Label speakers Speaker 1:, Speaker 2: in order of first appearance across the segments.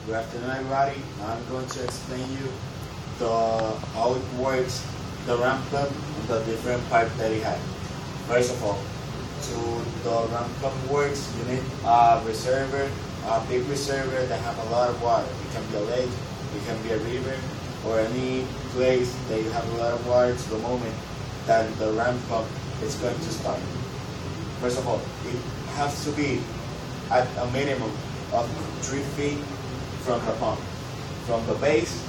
Speaker 1: Good afternoon, everybody. I'm going to explain you how it works, the ramp pump, and the different parts that it has. First of all, to the ramp pump works, you need a reservoir, a big reservoir that have a lot of water. It can be a lake, it can be a river, or any place that you have a lot of water to the moment that the ramp pump is going to start. First of all, it has to be at a minimum of 3 feet from the pump, from the base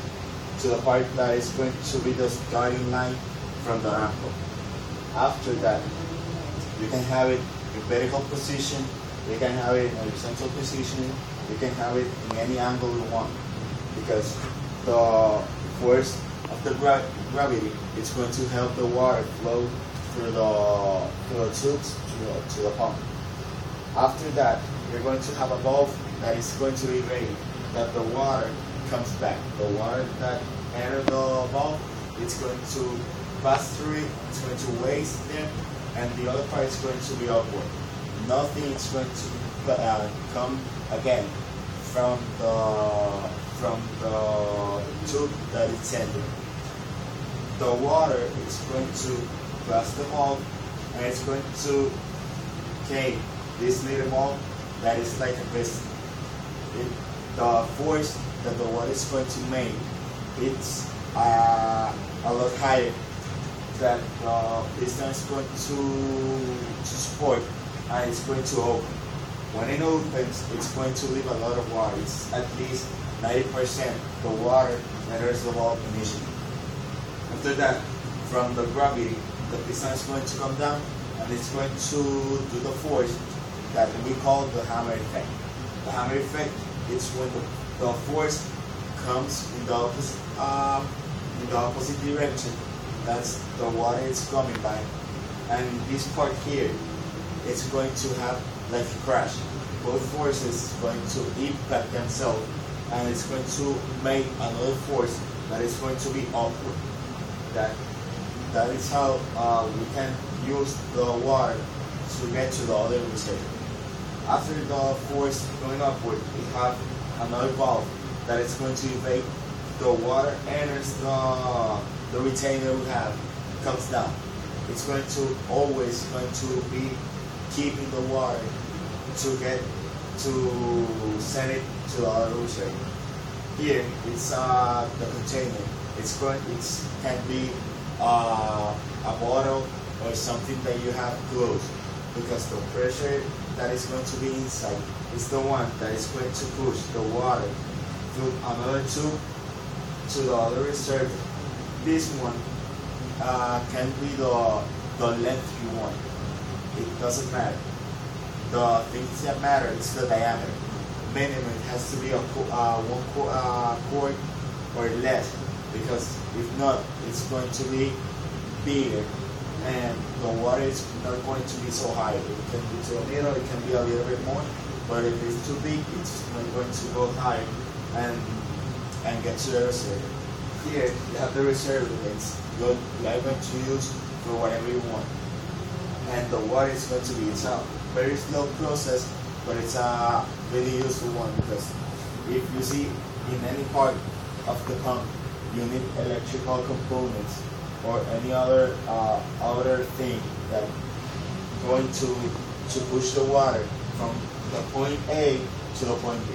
Speaker 1: to the part that is going to be the starting line from the ramp pump. After that, you can have it in vertical position, you can have it in horizontal position, you can have it in any angle you want, because the force of the gravity is going to help the water flow through the tubes to the pump. After that, you're going to have a valve that is going to be ready, that the water comes back. The water that enters the valve, it's going to pass through it, it's going to waste there, and the other part is going to be upward. Nothing is going to come again from the tube that it's entering. The water is going to pass the valve, and it's going to take this little ball that is like a piston. The force that the water is going to make, it's a lot higher that the piston is going to support, and it's going to open. When it opens, it's going to leave a lot of water. It's at least 90% the water that enters the valve initially. After that, from the gravity, the piston is going to come down, and it's going to do the force that we call the hammer effect. The hammer effect is when the force comes in the opposite direction. That's the water is coming by, and this part here, it's going to have like a crash. Both forces going to impact themselves, and it's going to make another force that is going to be upward. That is how we can use the water to get to the other reservoir. After the force going upward, we have another valve that is going to evade the water, enters the retainer we have, comes down. It's going to always be keeping the water to send it to the other reservoir. Here it's the container. It can be a bottle or something that you have close, because the pressure that is going to be inside is the one that is going to push the water through another tube to the other reservoir. This one can be the length you want. It doesn't matter. The things that matter is the diameter. Minimum it has to be one quart or less, because if not, it's going to be bigger, and the water is not going to be so high. It can be to the middle, it can be a little bit more, but if it's too big, it's not going to go high and get to the reservoir. Here you have the reservoir that you are going to use for whatever you want, and the water is going to be, it's a very slow process, but it's a really useful one, because if you see in any part of the pump you need electrical components or any other thing that going to push the water from the point A to the point B.